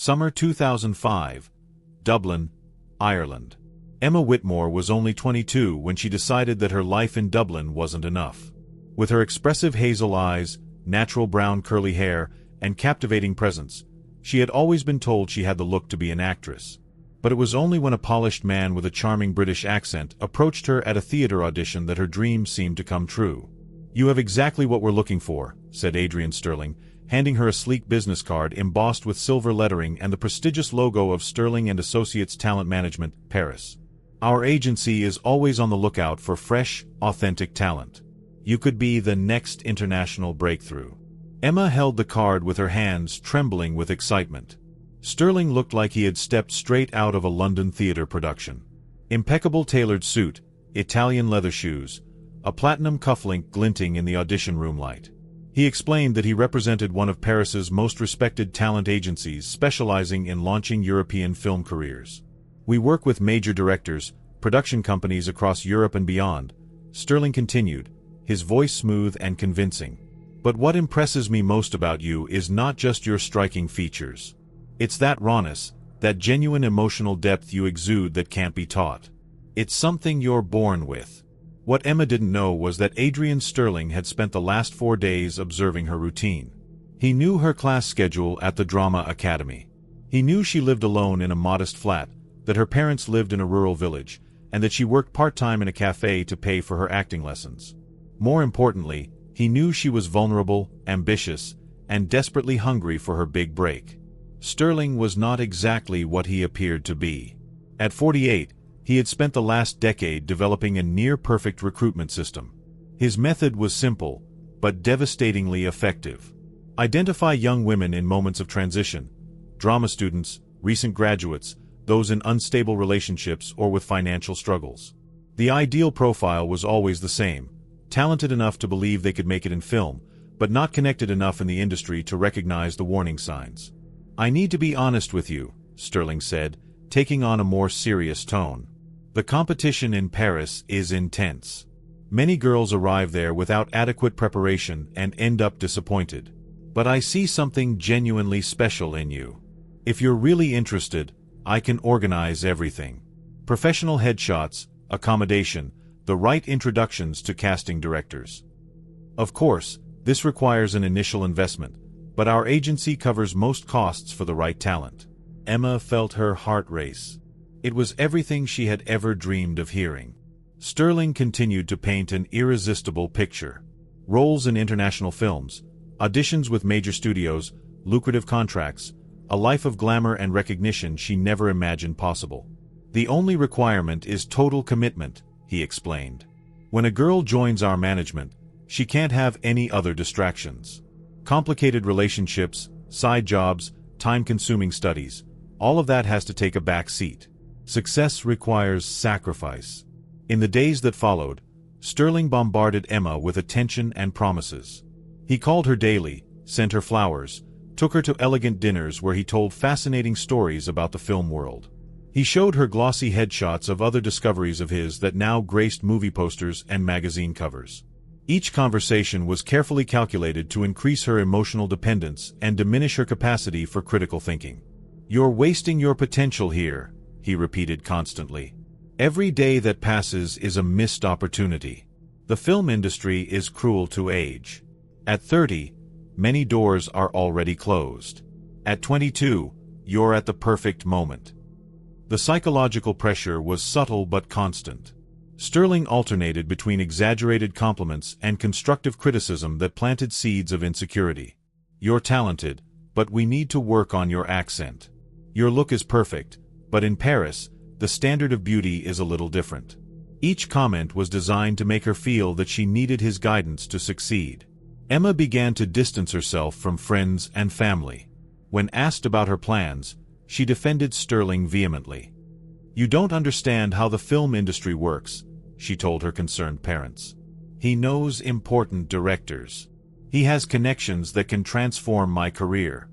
Summer 2005, Dublin, Ireland. Emma Whitmore was only 22 when she decided that her life in Dublin wasn't enough. With her expressive hazel eyes, natural brown curly hair, and captivating presence, she had always been told she had the look to be an actress. But it was only when a polished man with a charming British accent approached her at a theater audition that her dreams seemed to come true. "You have exactly what we're looking for," said Adrian Sterling, handing her a sleek business card embossed with silver lettering and the prestigious logo of Sterling & Associates Talent Management, Paris. "Our agency is always on the lookout for fresh, authentic talent. You could be the next international breakthrough." Emma held the card with her hands trembling with excitement. Sterling looked like he had stepped straight out of a London theater production. Impeccable tailored suit, Italian leather shoes, a platinum cufflink glinting in the audition room light. He explained that he represented one of Paris's most respected talent agencies specializing in launching European film careers. "We work with major directors, production companies across Europe and beyond," Sterling continued, his voice smooth and convincing. "But what impresses me most about you is not just your striking features. It's that rawness, that genuine emotional depth you exude that can't be taught. It's something you're born with." What Emma didn't know was that Adrian Sterling had spent the last 4 days observing her routine. He knew her class schedule at the Drama Academy. He knew she lived alone in a modest flat, that her parents lived in a rural village, and that she worked part-time in a cafe to pay for her acting lessons. More importantly, he knew she was vulnerable, ambitious, and desperately hungry for her big break. Sterling was not exactly what he appeared to be. At 48, he had spent the last decade developing a near-perfect recruitment system. His method was simple, but devastatingly effective. Identify young women in moments of transition, drama students, recent graduates, those in unstable relationships or with financial struggles. The ideal profile was always the same: talented enough to believe they could make it in film, but not connected enough in the industry to recognize the warning signs. "I need to be honest with you," Sterling said, taking on a more serious tone. "The competition in Paris is intense. Many girls arrive there without adequate preparation and end up disappointed. But I see something genuinely special in you. If you're really interested, I can organize everything. Professional headshots, accommodation, the right introductions to casting directors. Of course, this requires an initial investment, but our agency covers most costs for the right talent." Emma felt her heart race. It was everything she had ever dreamed of hearing. Sterling continued to paint an irresistible picture. Roles in international films, auditions with major studios, lucrative contracts, a life of glamour and recognition she never imagined possible. "The only requirement is total commitment," he explained. "When a girl joins our management, she can't have any other distractions. Complicated relationships, side jobs, time-consuming studies, all of that has to take a back seat. Success requires sacrifice." In the days that followed, Sterling bombarded Emma with attention and promises. He called her daily, sent her flowers, took her to elegant dinners where he told fascinating stories about the film world. He showed her glossy headshots of other discoveries of his that now graced movie posters and magazine covers. Each conversation was carefully calculated to increase her emotional dependence and diminish her capacity for critical thinking. "You're wasting your potential here," he repeated constantly. "Every day that passes is a missed opportunity. The film industry is cruel to age. At 30, many doors are already closed. At 22, you're at the perfect moment." The psychological pressure was subtle but constant. Sterling alternated between exaggerated compliments and constructive criticism that planted seeds of insecurity. "You're talented, but we need to work on your accent. Your look is perfect, but in Paris, the standard of beauty is a little different." Each comment was designed to make her feel that she needed his guidance to succeed. Emma began to distance herself from friends and family. When asked about her plans, she defended Sterling vehemently. "You don't understand how the film industry works," she told her concerned parents. "He knows important directors. He has connections that can transform my career."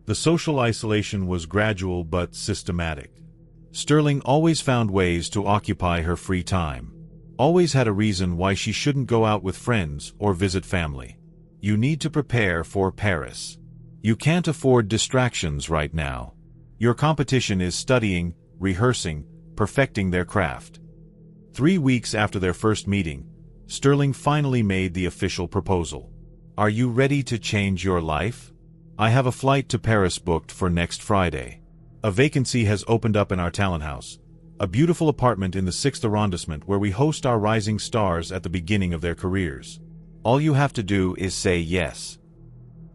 The social isolation was gradual but systematic. Sterling always found ways to occupy her free time. Always had a reason why she shouldn't go out with friends or visit family. "You need to prepare for Paris. You can't afford distractions right now. Your competition is studying, rehearsing, perfecting their craft. 3 weeks after their first meeting, Sterling finally made the official proposal. Are you ready to change your life? I have a flight to Paris booked for next Friday. A vacancy has opened up in our talent house, a beautiful apartment in the 6th arrondissement where we host our rising stars at the beginning of their careers. All you have to do is say yes.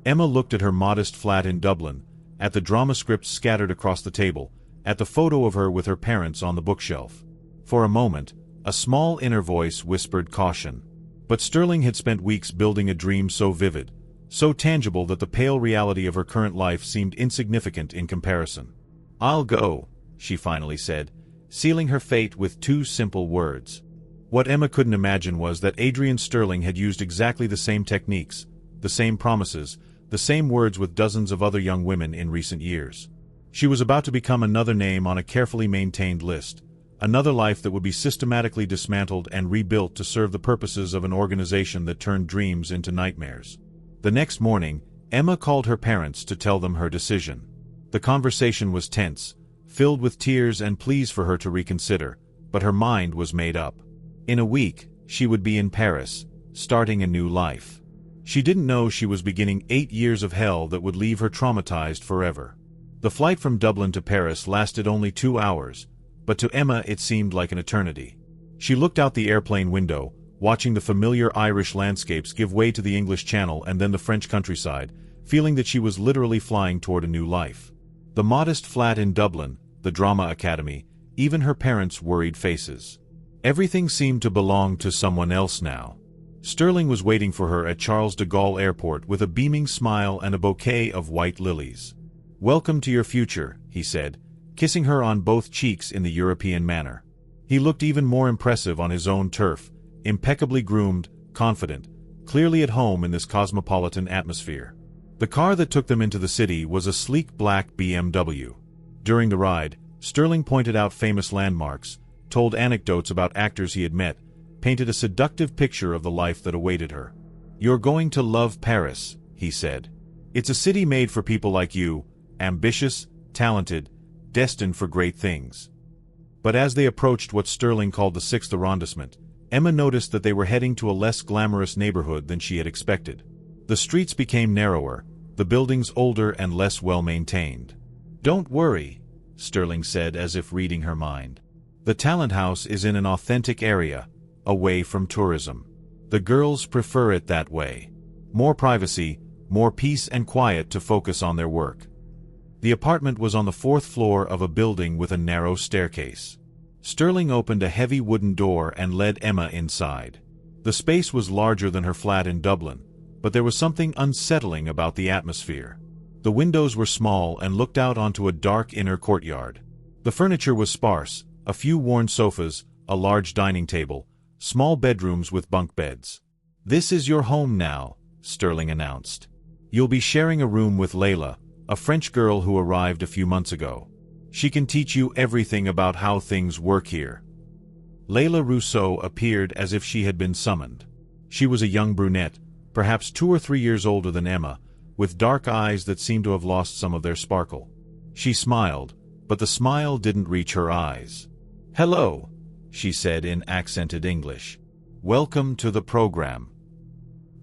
Emma looked at her modest flat in Dublin, at the drama scripts scattered across the table, at the photo of her with her parents on the bookshelf. For a moment, a small inner voice whispered caution. But Sterling had spent weeks building a dream so vivid, so tangible that the pale reality of her current life seemed insignificant in comparison. I'll go, she finally said, sealing her fate with 2 simple words. What Emma couldn't imagine was that Adrian Sterling had used exactly the same techniques, the same promises, the same words with dozens of other young women in recent years. She was about to become another name on a carefully maintained list, another life that would be systematically dismantled and rebuilt to serve the purposes of an organization that turned dreams into nightmares. The next morning, Emma called her parents to tell them her decision. The conversation was tense, filled with tears and pleas for her to reconsider, but her mind was made up. In a week, she would be in Paris, starting a new life. She didn't know she was beginning 8 years of hell that would leave her traumatized forever. The flight from Dublin to Paris lasted only 2 hours, but to Emma it seemed like an eternity. She looked out the airplane window, watching the familiar Irish landscapes give way to the English Channel and then the French countryside, feeling that she was literally flying toward a new life. The modest flat in Dublin, the drama academy, even her parents' worried faces. Everything seemed to belong to someone else now. Sterling was waiting for her at Charles de Gaulle Airport with a beaming smile and a bouquet of white lilies. Welcome to your future, he said, kissing her on both cheeks in the European manner. He looked even more impressive on his own turf, impeccably groomed, confident, clearly at home in this cosmopolitan atmosphere. The car that took them into the city was a sleek black BMW. During the ride, Sterling pointed out famous landmarks, told anecdotes about actors he had met, painted a seductive picture of the life that awaited her. You're going to love Paris, he said. It's a city made for people like you, ambitious, talented, destined for great things. But as they approached what Sterling called the 6th arrondissement, Emma noticed that they were heading to a less glamorous neighborhood than she had expected. The streets became narrower, the buildings older and less well-maintained. Don't worry, Sterling said as if reading her mind. The talent house is in an authentic area, away from tourism. The girls prefer it that way. More privacy, more peace and quiet to focus on their work. The apartment was on the 4th floor of a building with a narrow staircase. Sterling opened a heavy wooden door and led Emma inside. The space was larger than her flat in Dublin, but there was something unsettling about the atmosphere. The windows were small and looked out onto a dark inner courtyard. The furniture was sparse, a few worn sofas, a large dining table, small bedrooms with bunk beds. This is your home now, Sterling announced. You'll be sharing a room with Layla, a French girl who arrived a few months ago. She can teach you everything about how things work here. Layla Rousseau appeared as if she had been summoned. She was a young brunette, perhaps 2 or 3 years older than Emma, with dark eyes that seemed to have lost some of their sparkle. She smiled, but the smile didn't reach her eyes. Hello, she said in accented English. Welcome to the program.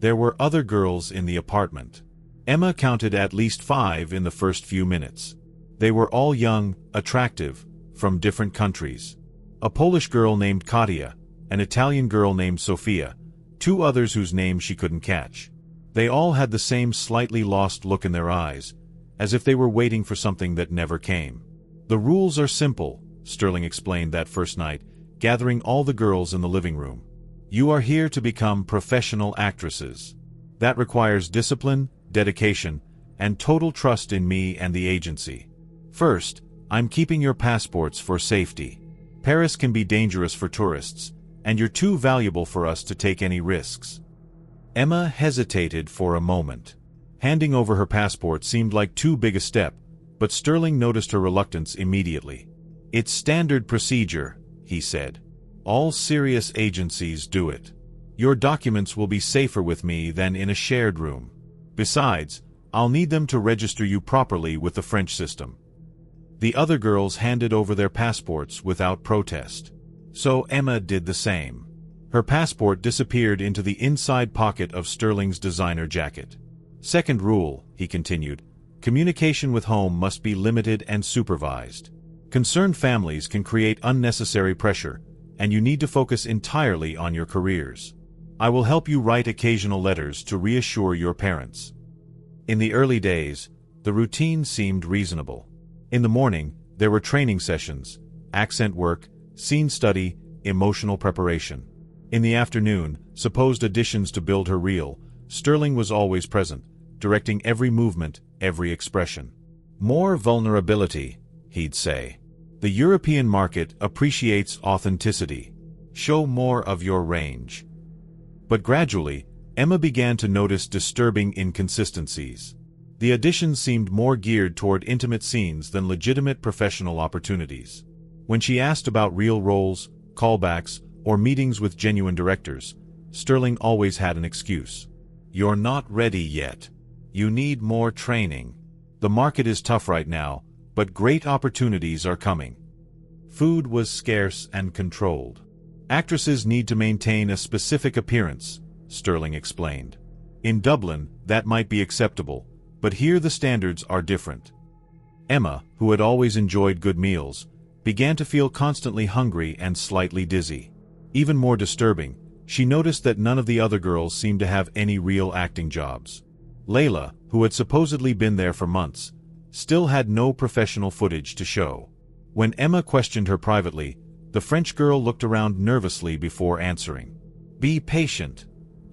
There were other girls in the apartment. Emma counted at least 5 in the first few minutes. They were all young, attractive, from different countries. A Polish girl named Katia, an Italian girl named Sofia, 2 others whose names she couldn't catch. They all had the same slightly lost look in their eyes, as if they were waiting for something that never came. The rules are simple, Sterling explained that first night, gathering all the girls in the living room. You are here to become professional actresses. That requires discipline, dedication, and total trust in me and the agency. First, I'm keeping your passports for safety. Paris can be dangerous for tourists, and you're too valuable for us to take any risks. Emma hesitated for a moment. Handing over her passport seemed like too big a step, but Sterling noticed her reluctance immediately. It's standard procedure, he said. All serious agencies do it. Your documents will be safer with me than in a shared room. Besides, I'll need them to register you properly with the French system." The other girls handed over their passports without protest. So Emma did the same. Her passport disappeared into the inside pocket of Sterling's designer jacket. "Second rule," he continued, "communication with home must be limited and supervised. Concerned families can create unnecessary pressure, and you need to focus entirely on your careers. I will help you write occasional letters to reassure your parents." In the early days, the routine seemed reasonable. In the morning, there were training sessions, accent work, scene study, emotional preparation. In the afternoon, supposed additions to build her reel, Sterling was always present, directing every movement, every expression. "More vulnerability," he'd say. "The European market appreciates authenticity. Show more of your range." But gradually, Emma began to notice disturbing inconsistencies. The auditions seemed more geared toward intimate scenes than legitimate professional opportunities. When she asked about real roles, callbacks, or meetings with genuine directors, Sterling always had an excuse. "You're not ready yet. You need more training. The market is tough right now, but great opportunities are coming." Food was scarce and controlled. "Actresses need to maintain a specific appearance," Sterling explained. "In Dublin, that might be acceptable, but here the standards are different." Emma, who had always enjoyed good meals, began to feel constantly hungry and slightly dizzy. Even more disturbing, she noticed that none of the other girls seemed to have any real acting jobs. Layla, who had supposedly been there for months, still had no professional footage to show. When Emma questioned her privately, the French girl looked around nervously before answering. "Be patient,"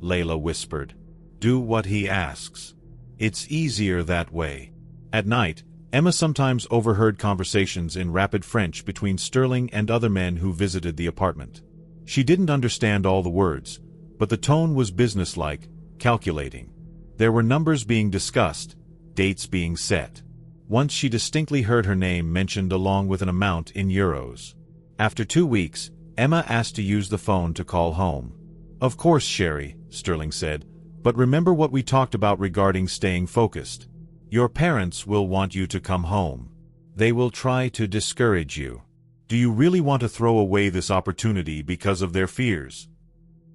Layla whispered. "Do what he asks. It's easier that way." At night, Emma sometimes overheard conversations in rapid French between Sterling and other men who visited the apartment. She didn't understand all the words, but the tone was businesslike, calculating. There were numbers being discussed, dates being set. Once she distinctly heard her name mentioned along with an amount in euros. After 2 weeks, Emma asked to use the phone to call home. "Of course, Sherry," Sterling said, "but remember what we talked about regarding staying focused. Your parents will want you to come home. They will try to discourage you. Do you really want to throw away this opportunity because of their fears?"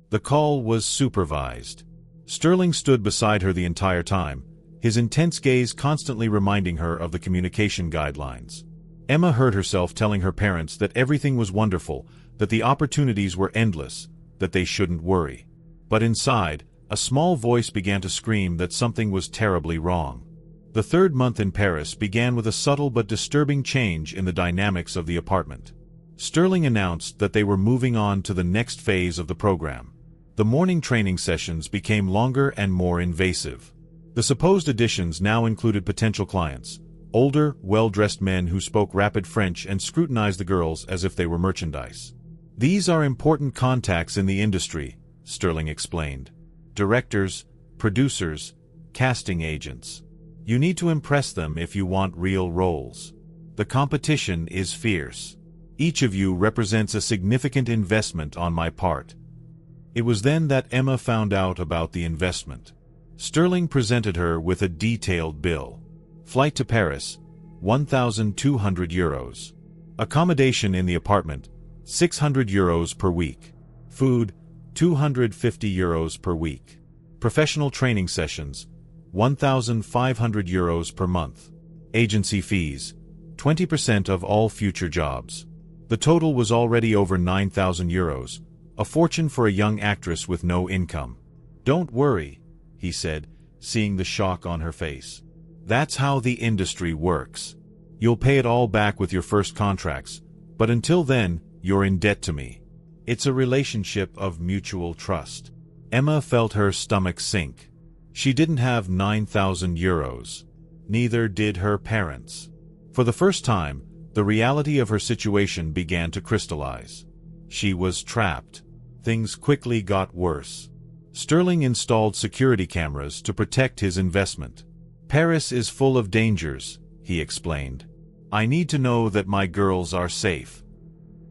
The call was supervised. Sterling stood beside her the entire time, his intense gaze constantly reminding her of the communication guidelines. Emma heard herself telling her parents that everything was wonderful, that the opportunities were endless, that they shouldn't worry. But inside, a small voice began to scream that something was terribly wrong. The third month in Paris began with a subtle but disturbing change in the dynamics of the apartment. Sterling announced that they were moving on to the next phase of the program. The morning training sessions became longer and more invasive. The supposed additions now included potential clients, older, well-dressed men who spoke rapid French and scrutinized the girls as if they were merchandise. "These are important contacts in the industry," Sterling explained. "Directors, producers, casting agents. You need to impress them if you want real roles. The competition is fierce. Each of you represents a significant investment on my part." It was then that Emma found out about the investment. Sterling presented her with a detailed bill. Flight to Paris, 1,200 euros. Accommodation in the apartment, 600 euros per week. Food, 250 euros per week. Professional training sessions, 1,500 euros per month. Agency fees, 20% of all future jobs. The total was already over 9,000 euros, a fortune for a young actress with no income. "Don't worry," he said, seeing the shock on her face. "That's how the industry works. You'll pay it all back with your first contracts, but until then, you're in debt to me. It's a relationship of mutual trust." Emma felt her stomach sink. She didn't have 9,000 euros. Neither did her parents. For the first time, the reality of her situation began to crystallize. She was trapped. Things quickly got worse. Sterling installed security cameras to protect his investment. "Paris is full of dangers," he explained. "I need to know that my girls are safe."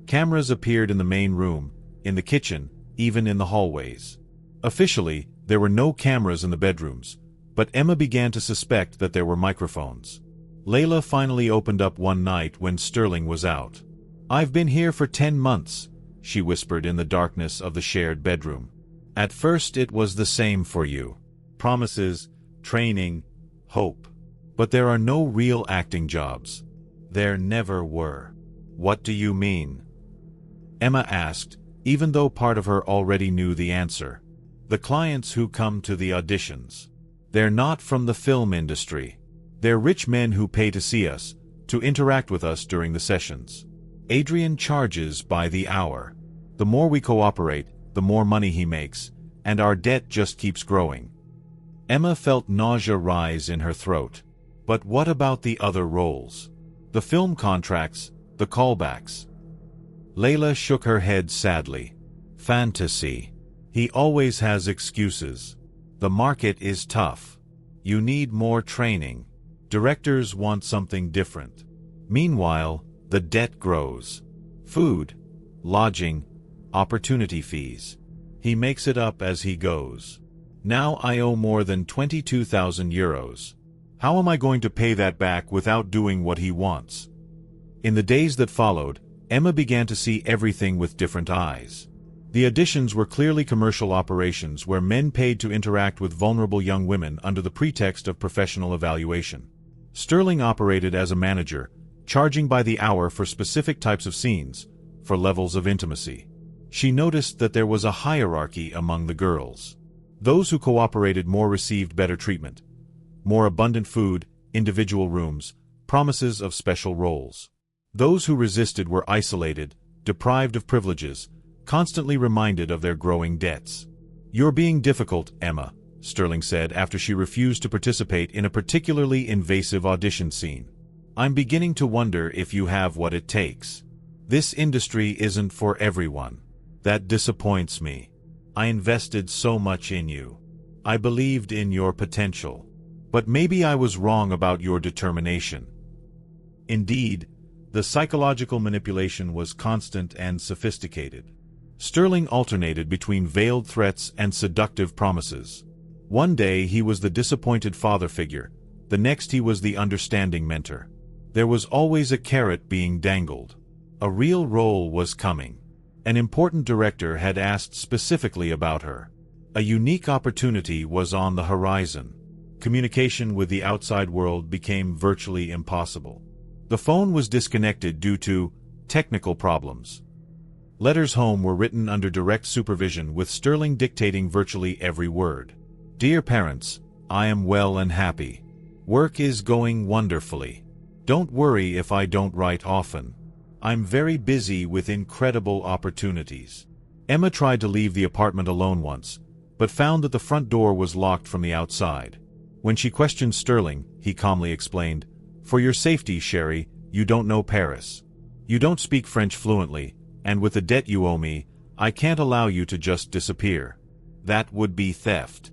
Cameras appeared in the main room, in the kitchen, even in the hallways. Officially, there were no cameras in the bedrooms, but Emma began to suspect that there were microphones. Layla finally opened up one night when Sterling was out. "I've been here for 10 months, she whispered in the darkness of the shared bedroom. "At first it was the same for you. Promises, training, hope. But there are no real acting jobs. There never were." "What do you mean?" Emma asked, even though part of her already knew the answer. "The clients who come to the auditions. They're not from the film industry. They're rich men who pay to see us, to interact with us during the sessions. Adrian charges by the hour. The more we cooperate, the more money he makes, and our debt just keeps growing." Emma felt nausea rise in her throat. But what about the other roles? The film contracts, the callbacks? Layla shook her head sadly. "Fantasy. He always has excuses. The market is tough. You need more training. Directors want something different. Meanwhile, the debt grows. Food, lodging, opportunity fees. He makes it up as he goes. Now I owe more than 22,000 euros. How am I going to pay that back without doing what he wants?" In the days that followed, Emma began to see everything with different eyes. The auditions were clearly commercial operations where men paid to interact with vulnerable young women under the pretext of professional evaluation. Sterling operated as a manager, charging by the hour for specific types of scenes, for levels of intimacy. She noticed that there was a hierarchy among the girls. Those who cooperated more received better treatment, more abundant food, individual rooms, promises of special roles. Those who resisted were isolated, deprived of privileges, constantly reminded of their growing debts. "You're being difficult, Emma," Sterling said after she refused to participate in a particularly invasive audition scene. "I'm beginning to wonder if you have what it takes. This industry isn't for everyone. That disappoints me. I invested so much in you. I believed in your potential. But maybe I was wrong about your determination." Indeed, the psychological manipulation was constant and sophisticated. Sterling alternated between veiled threats and seductive promises. One day he was the disappointed father figure, the next he was the understanding mentor. There was always a carrot being dangled. A real role was coming. An important director had asked specifically about her. A unique opportunity was on the horizon. Communication with the outside world became virtually impossible. The phone was disconnected due to technical problems. Letters home were written under direct supervision with Sterling dictating virtually every word. "Dear parents, I am well and happy. Work is going wonderfully. Don't worry if I don't write often. I'm very busy with incredible opportunities." Emma tried to leave the apartment alone once, but found that the front door was locked from the outside. When she questioned Sterling, he calmly explained, "For your safety, Sherry, you don't know Paris. You don't speak French fluently, and with the debt you owe me, I can't allow you to just disappear. That would be theft."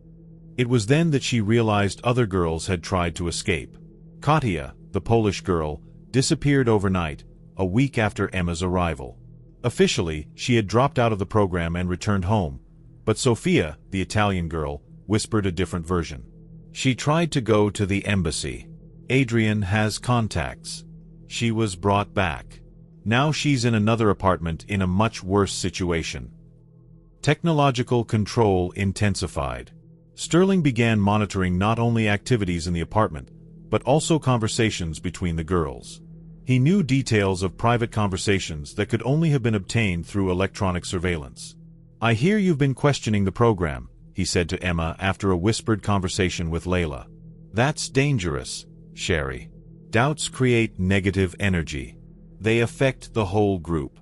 It was then that she realized other girls had tried to escape. Katia, the Polish girl, disappeared overnight, a week after Emma's arrival. Officially, she had dropped out of the program and returned home, but Sofia, the Italian girl, whispered a different version. "She tried to go to the embassy. Adrian has contacts. She was brought back. Now she's in another apartment in a much worse situation." Technological control intensified. Sterling began monitoring not only activities in the apartment, but also conversations between the girls. He knew details of private conversations that could only have been obtained through electronic surveillance. "I hear you've been questioning the program," he said to Emma after a whispered conversation with Layla. "That's dangerous, Sherry. Doubts create negative energy. They affect the whole group."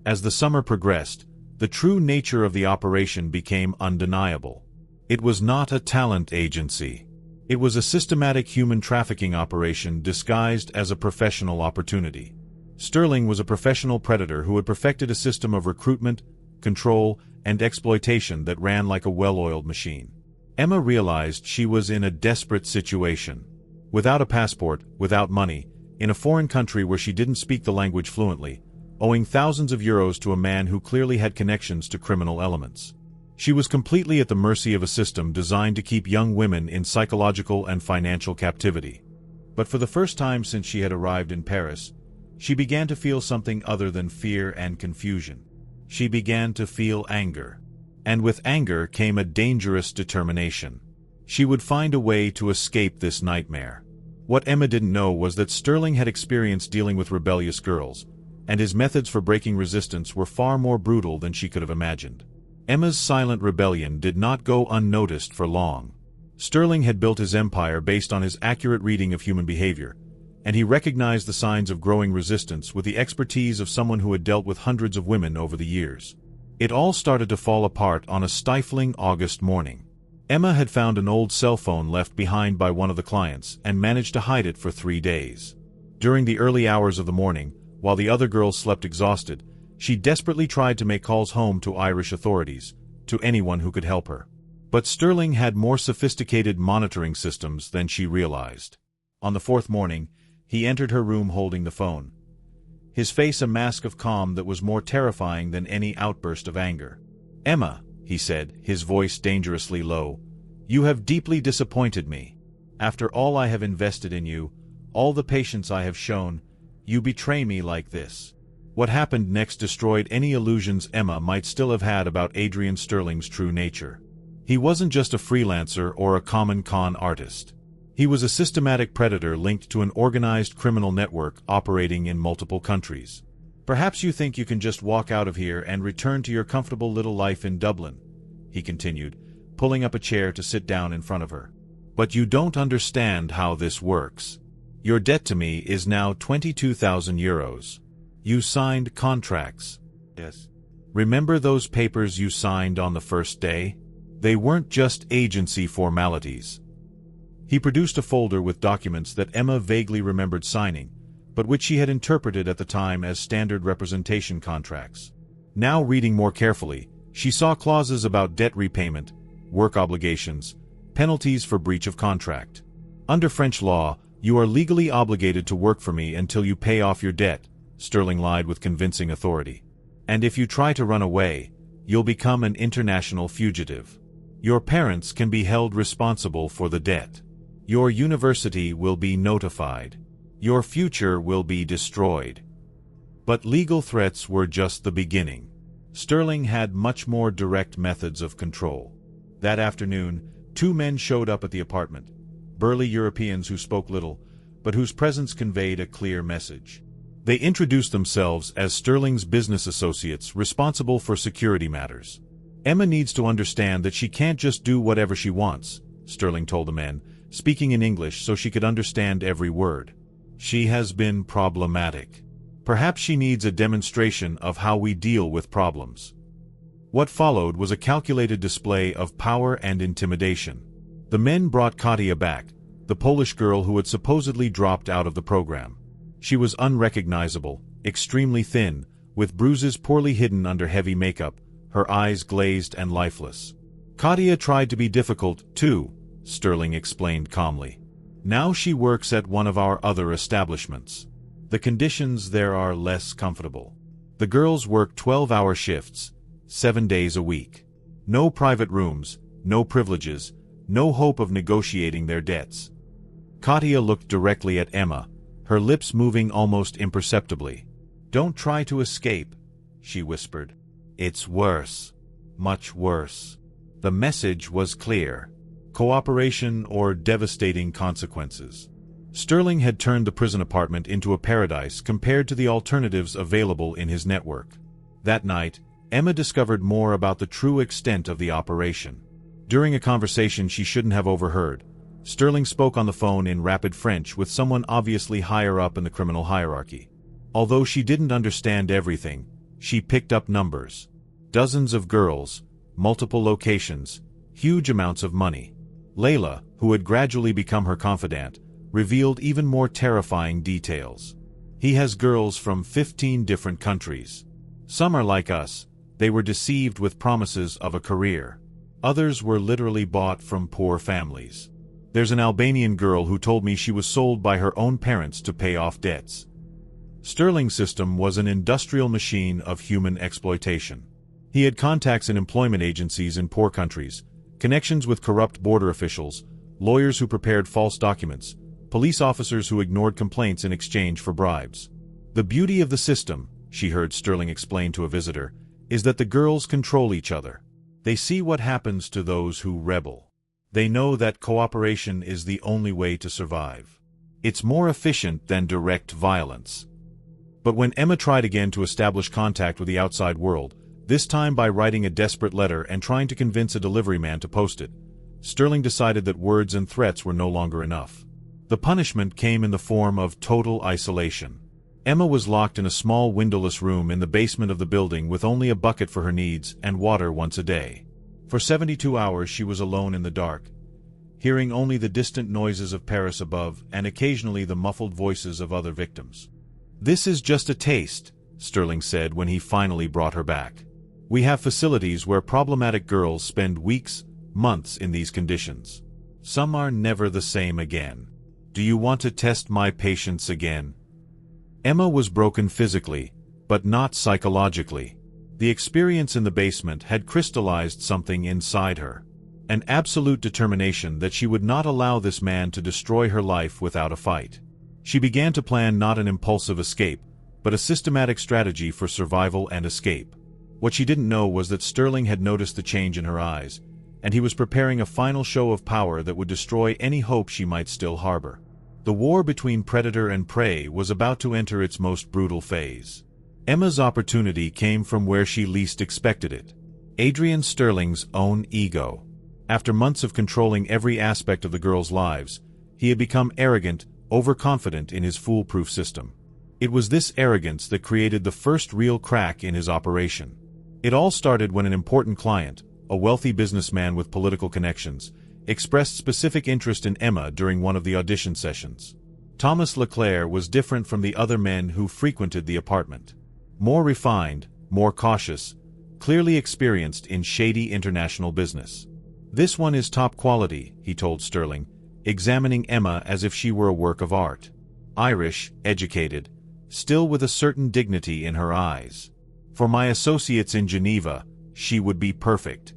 As the summer progressed, the true nature of the operation became undeniable. It was not a talent agency. It was a systematic human trafficking operation disguised as a professional opportunity. Sterling was a professional predator who had perfected a system of recruitment, control, and exploitation that ran like a well-oiled machine. Emma realized she was in a desperate situation. Without a passport, without money, in a foreign country where she didn't speak the language fluently, owing thousands of euros to a man who clearly had connections to criminal elements. She was completely at the mercy of a system designed to keep young women in psychological and financial captivity. But for the first time since she had arrived in Paris, she began to feel something other than fear and confusion. She began to feel anger. And with anger came a dangerous determination. She would find a way to escape this nightmare. What Emma didn't know was that Sterling had experience dealing with rebellious girls, and his methods for breaking resistance were far more brutal than she could have imagined. Emma's silent rebellion did not go unnoticed for long. Sterling had built his empire based on his accurate reading of human behavior, and he recognized the signs of growing resistance with the expertise of someone who had dealt with hundreds of women over the years. It all started to fall apart on a stifling August morning. Emma had found an old cell phone left behind by one of the clients and managed to hide it for 3 days. During the early hours of the morning, while the other girls slept exhausted, she desperately tried to make calls home to Irish authorities, to anyone who could help her. But Sterling had more sophisticated monitoring systems than she realized. On the 4th morning, he entered her room holding the phone, his face a mask of calm that was more terrifying than any outburst of anger. "Emma," he said, his voice dangerously low, "you have deeply disappointed me. After all I have invested in you, all the patience I have shown, you betray me like this." What happened next destroyed any illusions Emma might still have had about Adrian Sterling's true nature. He wasn't just a freelancer or a common con artist. He was a systematic predator linked to an organized criminal network operating in multiple countries. "Perhaps you think you can just walk out of here and return to your comfortable little life in Dublin," he continued, pulling up a chair to sit down in front of her. "But you don't understand how this works. Your debt to me is now 22,000 euros. You signed contracts." "Yes. Remember those papers you signed on the first day? They weren't just agency formalities." He produced a folder with documents that Emma vaguely remembered signing, but which she had interpreted at the time as standard representation contracts. Now reading more carefully, she saw clauses about debt repayment, work obligations, penalties for breach of contract. "Under French law, you are legally obligated to work for me until you pay off your debt," Sterling lied with convincing authority. "And if you try to run away, you'll become an international fugitive. Your parents can be held responsible for the debt. Your university will be notified. Your future will be destroyed." But legal threats were just the beginning. Sterling had much more direct methods of control. That afternoon, 2 men showed up at the apartment, burly Europeans who spoke little, but whose presence conveyed a clear message. They introduced themselves as Sterling's business associates responsible for security matters. "Emma needs to understand that she can't just do whatever she wants," Sterling told the men, speaking in English so she could understand every word. "She has been problematic. Perhaps she needs a demonstration of how we deal with problems." What followed was a calculated display of power and intimidation. The men brought Katia back, the Polish girl who had supposedly dropped out of the program. She was unrecognizable, extremely thin, with bruises poorly hidden under heavy makeup, her eyes glazed and lifeless. "Katia tried to be difficult, too," Sterling explained calmly. "Now she works at one of our other establishments. The conditions there are less comfortable. The girls work 12-hour shifts, 7 days a week. No private rooms, no privileges, no hope of negotiating their debts." Katia looked directly at Emma, her lips moving almost imperceptibly. "Don't try to escape," she whispered. "It's worse. Much worse." The message was clear. Cooperation or devastating consequences. Sterling had turned the prison apartment into a paradise compared to the alternatives available in his network. That night, Emma discovered more about the true extent of the operation. During a conversation she shouldn't have overheard, Sterling spoke on the phone in rapid French with someone obviously higher up in the criminal hierarchy. Although she didn't understand everything, she picked up numbers. Dozens of girls, multiple locations, huge amounts of money. Layla, who had gradually become her confidant, revealed even more terrifying details. "He has girls from 15 different countries. Some are like us, they were deceived with promises of a career. Others were literally bought from poor families. There's an Albanian girl who told me she was sold by her own parents to pay off debts." Sterling's system was an industrial machine of human exploitation. He had contacts in employment agencies in poor countries, connections with corrupt border officials, lawyers who prepared false documents, police officers who ignored complaints in exchange for bribes. The beauty of the system, she heard Sterling explain to a visitor, is that the girls control each other. They see what happens to those who rebel. They know that cooperation is the only way to survive. It's more efficient than direct violence. But when Emma tried again to establish contact with the outside world, this time by writing a desperate letter and trying to convince a delivery man to post it, Sterling decided that words and threats were no longer enough. The punishment came in the form of total isolation. Emma was locked in a small windowless room in the basement of the building with only a bucket for her needs and water once a day. For 72 hours she was alone in the dark, hearing only the distant noises of Paris above and occasionally the muffled voices of other victims. "This is just a taste," Sterling said when he finally brought her back. "We have facilities where problematic girls spend weeks, months in these conditions. Some are never the same again. Do you want to test my patience again?" Emma was broken physically, but not psychologically. The experience in the basement had crystallized something inside her. An absolute determination that she would not allow this man to destroy her life without a fight. She began to plan not an impulsive escape, but a systematic strategy for survival and escape. What she didn't know was that Sterling had noticed the change in her eyes, and he was preparing a final show of power that would destroy any hope she might still harbor. The war between predator and prey was about to enter its most brutal phase. Emma's opportunity came from where she least expected it. Adrian Sterling's own ego. After months of controlling every aspect of the girls' lives, he had become arrogant, overconfident in his foolproof system. It was this arrogance that created the first real crack in his operation. It all started when an important client, a wealthy businessman with political connections, expressed specific interest in Emma during one of the audition sessions. Thomas Leclerc was different from the other men who frequented the apartment. More refined, more cautious, clearly experienced in shady international business. "This one is top quality," he told Sterling, examining Emma as if she were a work of art. Irish, educated, still with a certain dignity in her eyes. "For my associates in Geneva, she would be perfect."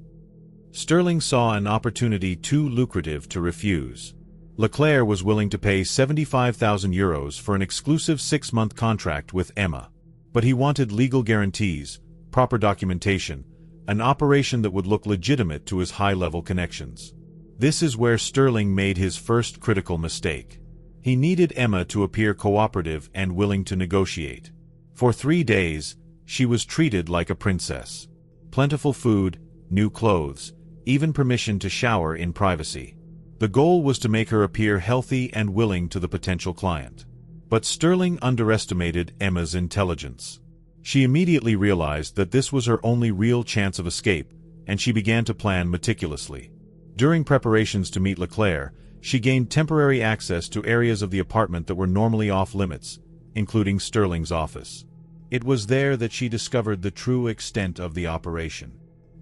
Sterling saw an opportunity too lucrative to refuse. Leclerc was willing to pay €75,000 for an exclusive 6-month contract with Emma. But he wanted legal guarantees, proper documentation, an operation that would look legitimate to his high-level connections. This is where Sterling made his first critical mistake. He needed Emma to appear cooperative and willing to negotiate. For 3 days, she was treated like a princess. Plentiful food, new clothes, even permission to shower in privacy. The goal was to make her appear healthy and willing to the potential client. But Sterling underestimated Emma's intelligence. She immediately realized that this was her only real chance of escape, and she began to plan meticulously. During preparations to meet Leclerc, she gained temporary access to areas of the apartment that were normally off-limits, including Sterling's office. It was there that she discovered the true extent of the operation.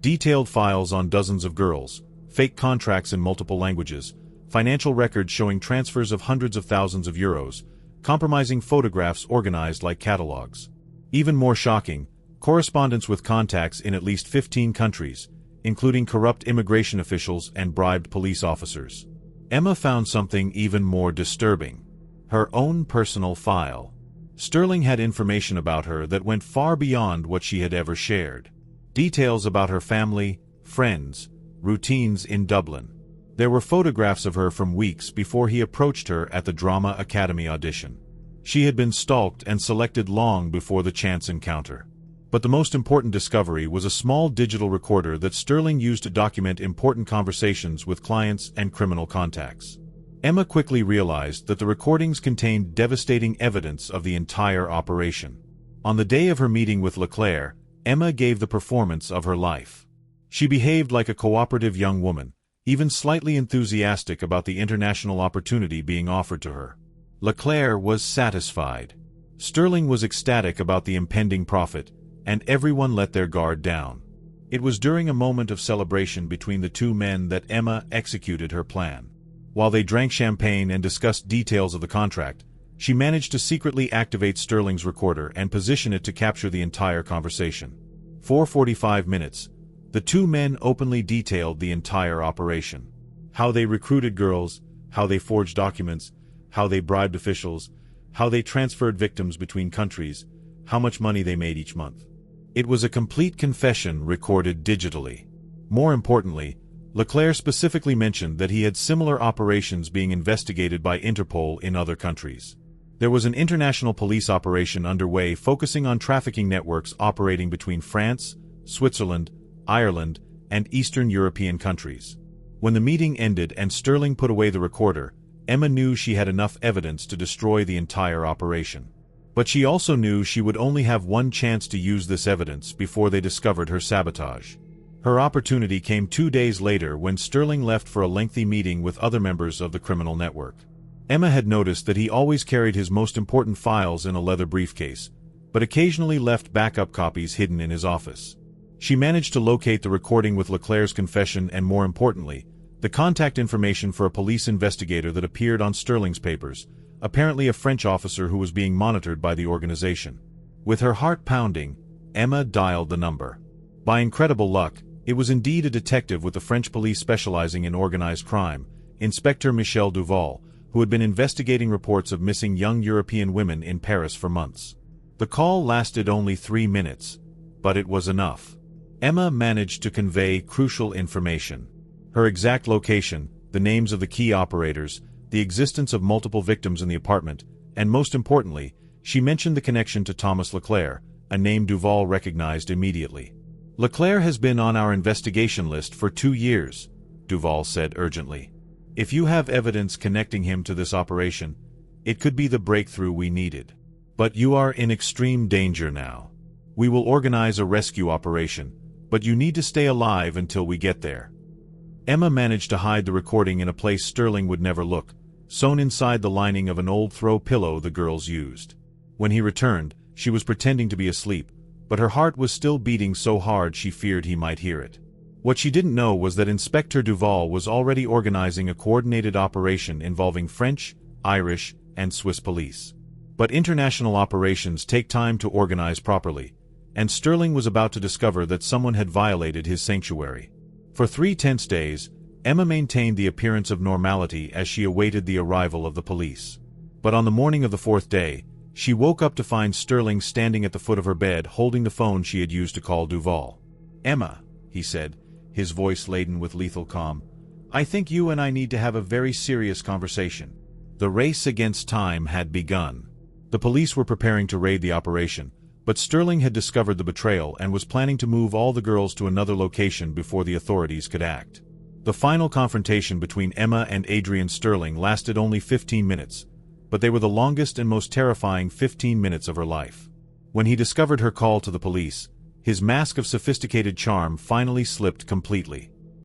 Detailed files on dozens of girls, fake contracts in multiple languages, financial records showing transfers of hundreds of thousands of euros, compromising photographs organized like catalogs. Even more shocking, correspondence with contacts in at least 15 countries, including corrupt immigration officials and bribed police officers. Emma found something even more disturbing. Her own personal file. Sterling had information about her that went far beyond what she had ever shared. Details about her family, friends, routines in Dublin. There were photographs of her from weeks before he approached her at the Drama Academy audition. She had been stalked and selected long before the chance encounter. But the most important discovery was a small digital recorder that Sterling used to document important conversations with clients and criminal contacts. Emma quickly realized that the recordings contained devastating evidence of the entire operation. On the day of her meeting with Leclerc, Emma gave the performance of her life. She behaved like a cooperative young woman, even slightly enthusiastic about the international opportunity being offered to her. Leclerc was satisfied. Sterling was ecstatic about the impending profit, and everyone let their guard down. It was during a moment of celebration between the two men that Emma executed her plan. While they drank champagne and discussed details of the contract, she managed to secretly activate Sterling's recorder and position it to capture the entire conversation. 4:45 minutes, the two men openly detailed the entire operation. How they recruited girls, how they forged documents, how they bribed officials, how they transferred victims between countries, how much money they made each month. It was a complete confession recorded digitally. More importantly, Leclerc specifically mentioned that he had similar operations being investigated by Interpol in other countries. There was an international police operation underway focusing on trafficking networks operating between France, Switzerland, Ireland, and Eastern European countries. When the meeting ended and Sterling put away the recorder, Emma knew she had enough evidence to destroy the entire operation. But she also knew she would only have one chance to use this evidence before they discovered her sabotage. Her opportunity came 2 days later when Sterling left for a lengthy meeting with other members of the criminal network. Emma had noticed that he always carried his most important files in a leather briefcase, but occasionally left backup copies hidden in his office. She managed to locate the recording with Leclerc's confession and, more importantly, the contact information for a police investigator that appeared on Sterling's papers, apparently a French officer who was being monitored by the organization. With her heart pounding, Emma dialed the number. By incredible luck, it was indeed a detective with the French police specializing in organized crime, Inspector Michel Duval, who had been investigating reports of missing young European women in Paris for months. The call lasted only 3 minutes, but it was enough. Emma managed to convey crucial information. Her exact location, the names of the key operators, the existence of multiple victims in the apartment, and most importantly, she mentioned the connection to Thomas Leclerc, a name Duval recognized immediately. "Leclerc has been on our investigation list for 2 years, Duval said urgently. "If you have evidence connecting him to this operation, it could be the breakthrough we needed. But you are in extreme danger now. We will organize a rescue operation, but you need to stay alive until we get there." Emma managed to hide the recording in a place Sterling would never look, sewn inside the lining of an old throw pillow the girls used. When he returned, she was pretending to be asleep, but her heart was still beating so hard she feared he might hear it. What she didn't know was that Inspector Duval was already organizing a coordinated operation involving French, Irish, and Swiss police. But international operations take time to organize properly, and Sterling was about to discover that someone had violated his sanctuary. For 3 tense days, Emma maintained the appearance of normality as she awaited the arrival of the police. But on the morning of the 4th day, she woke up to find Sterling standing at the foot of her bed holding the phone she had used to call Duval. "Emma," he said, his voice laden with lethal calm, "I think you and I need to have a very serious conversation." The race against time had begun. The police were preparing to raid the operation, but Sterling had discovered the betrayal and was planning to move all the girls to another location before the authorities could act. The final confrontation between Emma and Adrian Sterling lasted only 15 minutes, but they were the longest and most terrifying 15 minutes of her life. When he discovered her call to the police, his mask of sophisticated charm finally slipped completely.